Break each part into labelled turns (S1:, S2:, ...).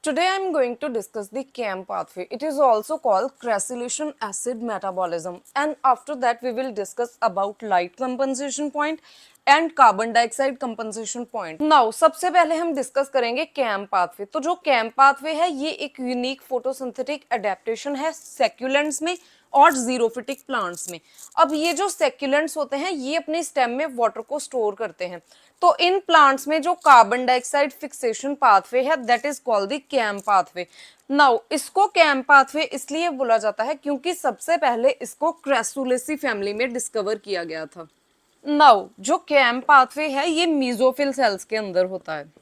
S1: Today I am going to discuss the CAM pathway. It is also called crassylation acid metabolism, and after that we will discuss about light compensation point and carbon dioxide compensation point. Now सबसे पहले हम discuss करेंगे CAM pathway. तो जो CAM pathway है ये एक unique photosynthetic adaptation है सेक्युलेंट्स में और जीरोफिटिक प्लांट्स में। अब ये जो सेक्युलेंट्स होते हैं ये अपने स्टेम में वाटर को स्टोर करते हैं। तो इन प्लांट्स में जो कार्बन डाइऑक्साइड फिक्सेशन पाथवे है that is called the CAM pathway. Now इसको कैम पाथवे इसलिए बोला जाता है क्योंकि सबसे पहले इसको क्रैसुलेसी फैमिली में डिस्कवर किया गया था। नाउ जो कैम पाथवे है ये मीजोफिल सेल्स के अंदर होता है।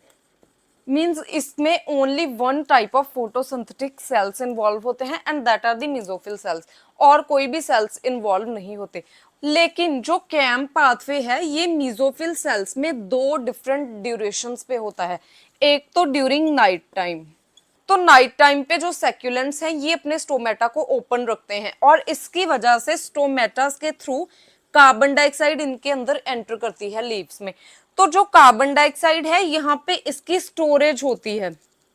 S1: मीन्स इसमें only one type of photosynthetic cells involve होते हैं and that are the mesophyll cells, और कोई भी सेल्स इन्वॉल्व नहीं होते। लेकिन जो कैम पाथवे है ये मेसोफिल सेल्स में दो डिफरेंट ड्यूरेशंस पे होता है। एक तो ड्यूरिंग नाइट टाइम, तो नाइट टाइम पे जो सेक्युलेंट्स हैं ये अपने स्टोमेटा को ओपन रखते हैं और इसकी वजह से स्टोमेटास के थ्रू कार्बन डाइऑक्साइड इनके अंदर एंटर करती है लीव्स में। तो जो कार्बन डाइऑक्साइड है यहाँ पे इसकी स्टोरेज होती है।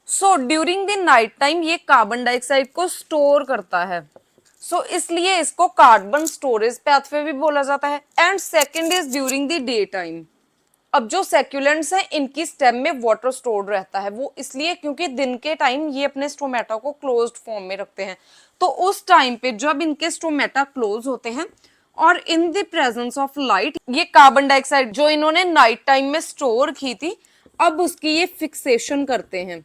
S1: So during the night time ये कार्बन डाइऑक्साइड को स्टोर करता है। सो इसलिए इसको कार्बन स्टोरेज पाथवे भी बोला जाता है। And second is during the day time. अब जो सेक्युलेंट्स हैं इनकी स्टेम में वाटर स्टोर्ड रहता है, वो इसलिए क्योंकि दिन के टाइम ये अपने स्टोमेटा को क्लोज्ड फॉर्म में रखते हैं। तो उस टाइम पे जब इनके स्टोमेटा क्लोज होते हैं और in the presence of light ये कार्बन डाइऑक्साइड जो इन्होंने नाइट टाइम में स्टोर की थी अब उसकी ये फिक्सेशन करते हैं।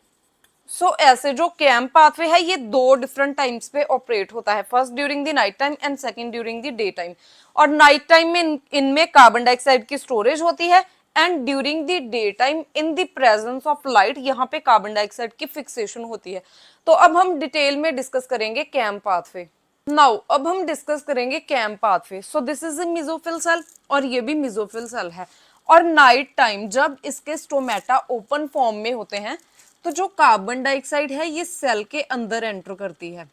S1: सो ऐसे जो कैम पाथवे है ये दो डिफरेंट टाइम्स पे ऑपरेट होता है, first during the night time and second during the day time. और नाइट टाइम में इनमें कार्बन डाइऑक्साइड की स्टोरेज होती है and during the day time in the presence of light यहाँ पे कार्बन डाइऑक्साइड की फिक्सेशन होती है। तो अब हम डिटेल में डिस्कस करेंगे कैम पाथवे। नाउ अब हम डिस्कस करेंगे CAM pathway. So this is a mesophyll cell और ये भी मेसोफिल सेल है। और नाइट टाइम जब इसके स्टोमेटा ओपन फॉर्म में होते हैं तो जो कार्बन डाइऑक्साइड है ये सेल के अंदर एंटर करती है।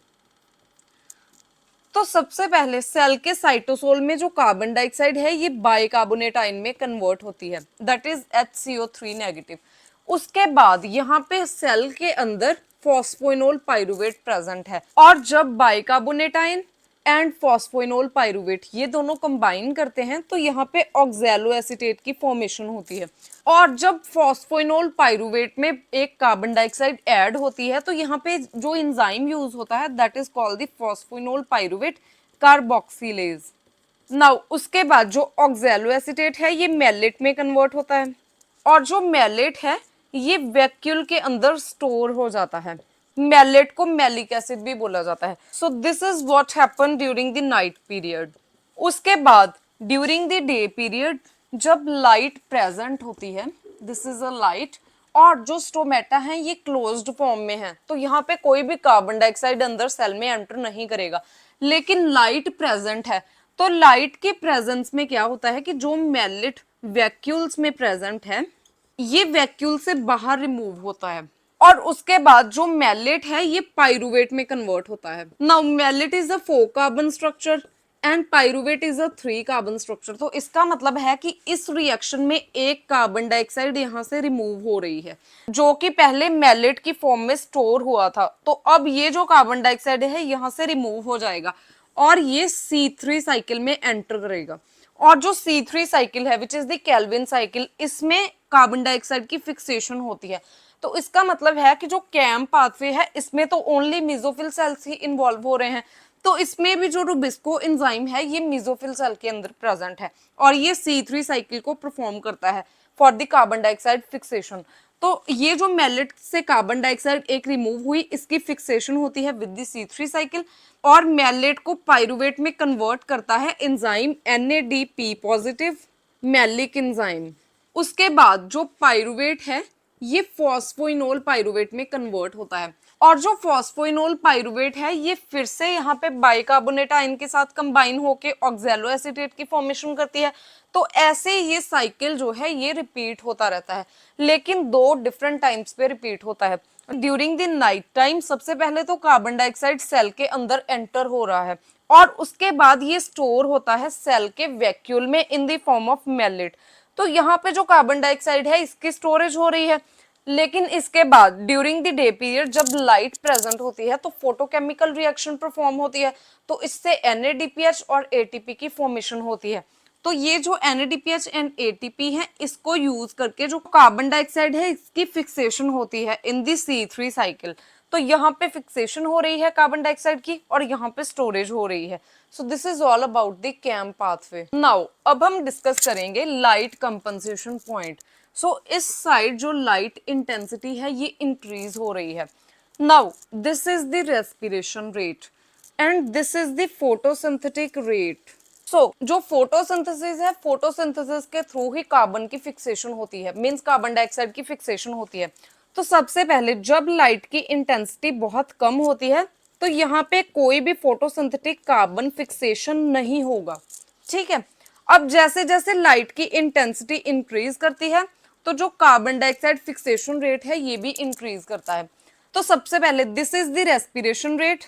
S1: तो सबसे पहले सेल के साइटोसोल में जो कार्बन डाइऑक्साइड है ये बाइकार्बोनेट आयन में कन्वर्ट होती है, दैट इज HCO3 नेगेटिव। उसके बाद यहाँ पे सेल के अंदर फॉस्फोइनोल पाइरुवेट प्रेजेंट है और जब bicarbonate ion and phosphoenol pyruvate ये दोनों कंबाइन करते हैं तो यहाँ पे ऑक्सैलो एसीटेट की फॉर्मेशन होती है। और जब फॉस्फोइनोल पाइरुवेट में एक कार्बन डाइऑक्साइड ऐड होती है तो यहाँ पे जो एंजाइम यूज होता है that is called the phosphoenol pyruvate carboxylase. Now उसके बाद जो ऑक्सैलो एसीटेट है ये मैलेट में कन्वर्ट होता है और जो मैलेट है ये वैक्यूल के अंदर स्टोर हो जाता है। मैलेट को मैलिक एसिड भी बोला जाता है। So this is what happen during the night period. उसके बाद ड्यूरिंग द डे पीरियड जब लाइट प्रेजेंट होती है, दिस इज अ लाइट, और जो स्टोमेटा है ये क्लोज्ड फॉर्म में है तो यहाँ पे कोई भी कार्बन डाइऑक्साइड अंदर सेल में एंटर नहीं करेगा। लेकिन लाइट प्रेजेंट है तो लाइट के प्रेजेंस में क्या होता है कि जो मैलेट वैक्यूल्स में प्रेजेंट है ये वैक्यूल से बाहर रिमूव होता है और उसके बाद जो मैलेट है ये पाइरुवेट में कन्वर्ट होता है। Now malate is a 4 carbon structure and pyruvate is a 3 carbon structure. तो इसका मतलब है कि इस रिएक्शन में एक कार्बन डाइऑक्साइड यहाँ से रिमूव हो रही है जो कि पहले मैलेट की फॉर्म में स्टोर हुआ था। तो अब ये जो कार्बन डाइऑक्साइड है यहाँ से रिमूव हो जाएगा और ये C3 साइकिल में एंटर करेगा। और जो C3 साइकिल है which is the Calvin cycle, इसमें कार्बन डाइऑक्साइड की फिक्सेशन होती है। तो इसका मतलब है कि जो कैम पाथवे है इसमें तो ओनली मेसोफिल सेल्स ही इन्वॉल्व हो रहे हैं। तो इसमें भी जो रुबिस्को एंजाइम है ये मेसोफिल सेल के अंदर प्रेजेंट है और ये C3 साइकिल को परफॉर्म करता है for the carbon dioxide fixation. तो ये जो मैलेट से कार्बन डाइऑक्साइड एक रिमूव हुई इसकी फिक्सेशन होती है विद द C3 साइकिल और मैलेट को पाइरुवेट में कन्वर्ट करता है enzyme NADP positive malic enzyme. उसके बाद जो पाइरुवेट है ये फॉस्फोइनोल पाइरुवेट में कन्वर्ट होता है और जो फॉस्फोइनोल पाइरुवेट है ये फिर से यहाँ पे बाइकार्बोनेट आयन के साथ कंबाइन होके ऑक्सैलो एसीटेट की फॉर्मेशन करती है। तो ऐसे ये साइकिल जो है ये रिपीट होता रहता है लेकिन दो डिफरेंट टाइम्स पे रिपीट होता है। ड्यूरिंग द नाइट टाइम सबसे पहले तो कार्बन डाइऑक्साइड सेल के अंदर एंटर हो रहा है और उसके बाद ये स्टोर होता है सेल के वैक्यूल में in the form of malate. तो यहाँ पे जो कार्बन डाइऑक्साइड है इसकी स्टोरेज हो रही है लेकिन इसके बाद ड्यूरिंग द डे पीरियड जब लाइट प्रेजेंट होती है तो फोटोकेमिकल रिएक्शन परफॉर्म होती है, तो इससे NADPH और ATP की फॉर्मेशन होती है। तो ये जो NADPH एंड ATP है, इसको यूज करके जो कार्बन डाइऑक्साइड है इसकी फिक्सेशन होती है इन दी C3 साइकिल। तो यहाँ पे फिक्सेशन हो रही है कार्बन डाइऑक्साइड की और यहाँ पे स्टोरेज हो रही है। So this is all about the CAM pathway. Now अब हम डिस्कस करेंगे लाइट कंपनसेशन पॉइंट। सो इस साइड जो लाइट इंटेंसिटी है ये इंक्रीज हो रही है। Now this is the respiration rate and this is the photosynthetic rate. So जो फोटोसिंथेसिस है, फोटोसिंथेसिस के थ्रू ही कार्बन की फिक्सेशन होती है, मींस कार्बन डाइऑक्साइड की फिक्सेशन होती है। तो सबसे पहले जब लाइट की इंटेंसिटी बहुत कम होती है तो यहाँ पे कोई भी फोटोसिंथेटिक कार्बन फिक्सेशन नहीं होगा, ठीक है। अब जैसे जैसे लाइट की इंटेंसिटी इंक्रीज करती है तो जो कार्बन डाइऑक्साइड फिक्सेशन रेट है ये भी इंक्रीज करता है। तो सबसे पहले this is the respiration rate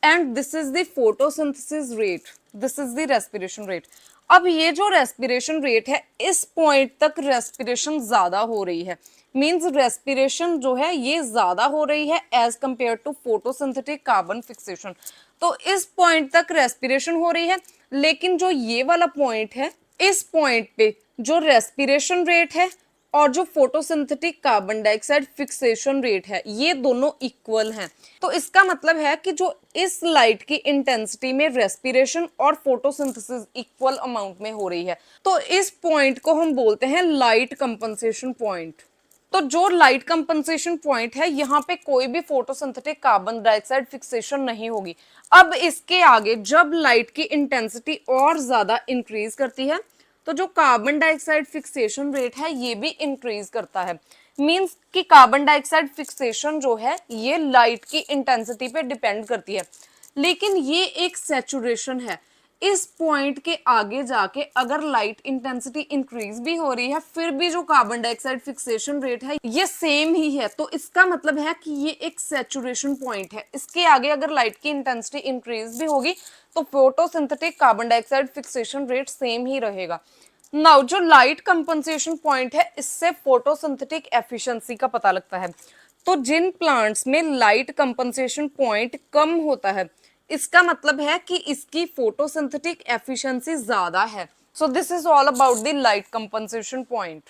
S1: and this is the photosynthesis rate, this is the respiration rate. अब ये जो रेस्पिरेशन रेट है, इस पॉइंट तक रेस्पिरेशन ज्यादा हो रही है, मींस रेस्पिरेशन जो है ये ज्यादा हो रही है as compare to photosynthetic carbon fixation. तो इस पॉइंट तक रेस्पिरेशन हो रही है, लेकिन जो ये वाला पॉइंट है, इस पॉइंट पे जो रेस्पिरेशन रेट है और जो photosynthetic carbon dioxide fixation rate है ये दोनों इक्वल हैं। तो इसका मतलब है कि जो इस लाइट की इंटेंसिटी में रेस्पिरेशन और फोटोसिंथेसिस इक्वल अमाउंट में हो रही है। तो इस पॉइंट को हम बोलते हैं लाइट कंपनसेशन पॉइंट। तो जो लाइट कंपनसेशन पॉइंट है यहाँ पे कोई भी फोटोसिंथेटिक कार्बन डाइऑक्साइड फिक्सेशन नहीं होगी। अब इसके आगे जब लाइट की इंटेंसिटी और ज्यादा इंक्रीज करती है तो जो कार्बन डाइऑक्साइड फिक्सेशन रेट है ये भी इंक्रीज करता है, मींस कि कार्बन डाइऑक्साइड फिक्सेशन जो है ये लाइट की इंटेंसिटी पे डिपेंड करती है। लेकिन ये एक सैचुरेशन है, इस पॉइंट के आगे जाके अगर लाइट इंटेंसिटी इंक्रीज भी हो रही है फिर भी जो कार्बन डाइऑक्साइड फिक्सेशन रेट है ये सेम ही है। तो इसका मतलब है कि ये एक सैचुरेशन पॉइंट है, इसके आगे अगर लाइट की इंटेंसिटी इंक्रीज भी होगी तो photosynthetic carbon dioxide fixation rate same ही रहेगा। नाउ जो लाइट कंपनसेशन पॉइंट है इससे फोटोसिंथेटिक एफिशिएंसी का पता लगता है। तो जिन प्लांट्स में लाइट कंपनसेशन पॉइंट कम होता है इसका मतलब है कि इसकी फोटोसिंथेटिक एफिशिएंसी ज्यादा है। So this is all about the light compensation point.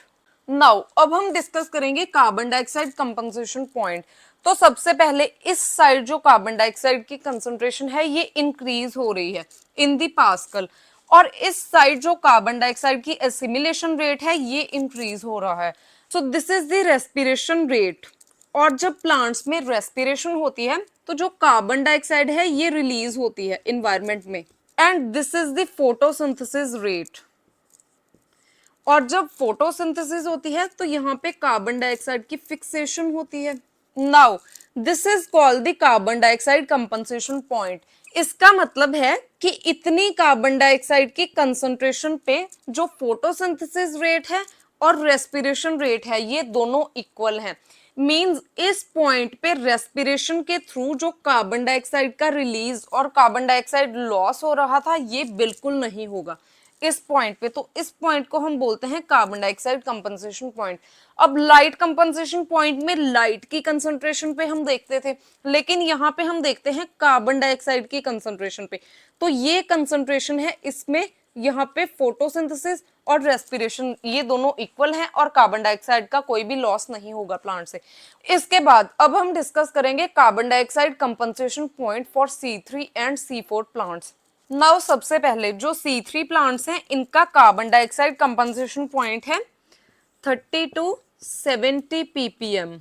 S1: Now अब हम डिस्कस करेंगे कार्बन डाइऑक्साइड कंपनसेशन पॉइंट। तो सबसे पहले इस साइड जो कार्बन डाइऑक्साइड की कंसंट्रेशन है ये इंक्रीज हो रही है इन दी पास्कल, और इस साइड जो कार्बन डाइऑक्साइड की एसिमिलेशन रेट है ये इंक्रीज हो रहा है। So this is the respiration rate. और जब प्लांट्स में रेस्पिरेशन होती है तो जो कार्बन डाइऑक्साइड है ये रिलीज होती है इन्वायरमेंट में, and this is the photosynthesis rate. और जब फोटोसिंथेसिस होती है तो यहाँ पे कार्बन डाइऑक्साइड की फिक्सेशन होती है। Now this is called the carbon dioxide compensation point. इसका मतलब है कि इतनी कार्बन डाइऑक्साइड की कंसंट्रेशन पे जो फोटोसिंथेसिस रेट है और रेस्पिरेशन रेट है ये दोनों इक्वल हैं, मींस इस पॉइंट पे रेस्पिरेशन के थ्रू जो कार्बन डाइऑक्साइड का रिलीज और कार्बन डाइऑक्साइड लॉस हो रहा था ये बिल्कुल नहीं होगा इस पॉइंट पे। तो इस पॉइंट को हम बोलते हैं कार्बन डाइऑक्साइड कंपनसेशन पॉइंट। अब लाइट कंपनसेशन पॉइंट में लाइट की कंसंट्रेशन पे हम देखते थे, लेकिन यहाँ पे हम देखते हैं कार्बन डाइऑक्साइड की कंसंट्रेशन पे। तो ये कंसंट्रेशन है इसमें, यहाँ पे फोटोसिंथेसिस और रेस्पिरेशन ये दोनों इक्वल हैं और कार्बन डाइऑक्साइड का कोई भी लॉस नहीं होगा प्लांट से। इसके बाद अब हम डिस्कस करेंगे carbon dioxide compensation point for C3 and C4 plants. Now सबसे पहले जो C3 प्लांट्स हैं इनका कार्बन डाइऑक्साइड कंपनसेशन पॉइंट है 30 to 70 ppm,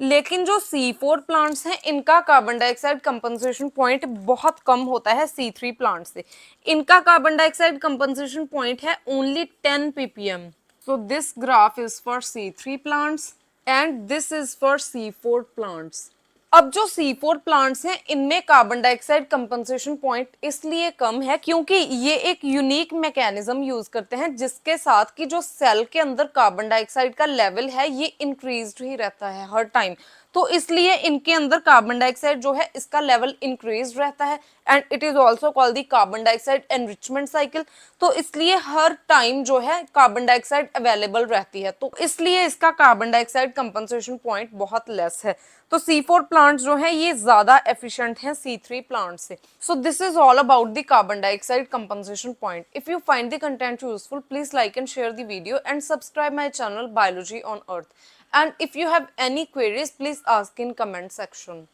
S1: लेकिन जो C4 प्लांट्स हैं इनका कार्बन डाइऑक्साइड कंपनसेशन पॉइंट बहुत कम होता है C3 प्लांट से। इनका कार्बन डाइऑक्साइड कंपनसेशन पॉइंट है only 10 ppm। So this graph is for C3 plants and this is for C4 plants. अब जो C4 प्लांट्स हैं इनमें कार्बन डाइऑक्साइड कंपनसेशन पॉइंट इसलिए कम है क्योंकि ये एक यूनिक मैकेनिज्म यूज करते हैं जिसके साथ कि जो सेल के अंदर कार्बन डाइऑक्साइड का लेवल है ये इंक्रीज्ड ही रहता है हर टाइम। तो इसलिए इनके अंदर कार्बन डाइऑक्साइड जो है इसका लेवल इंक्रीज रहता है and it is also called the carbon dioxide enrichment cycle. तो इसलिए हर टाइम जो है कार्बन डाइऑक्साइड अवेलेबल रहती है, तो इसलिए इसका कार्बन डाइऑक्साइड कंपनसेशन पॉइंट बहुत लेस है। तो C4 प्लांट जो है ये ज्यादा एफिशिएंट हैं C3 प्लांट से। सो this is all about the carbon dioxide compensation point. If you find the content useful, please like and share the video and subscribe my channel Biology on Earth. And if you have any queries, please ask in comment section.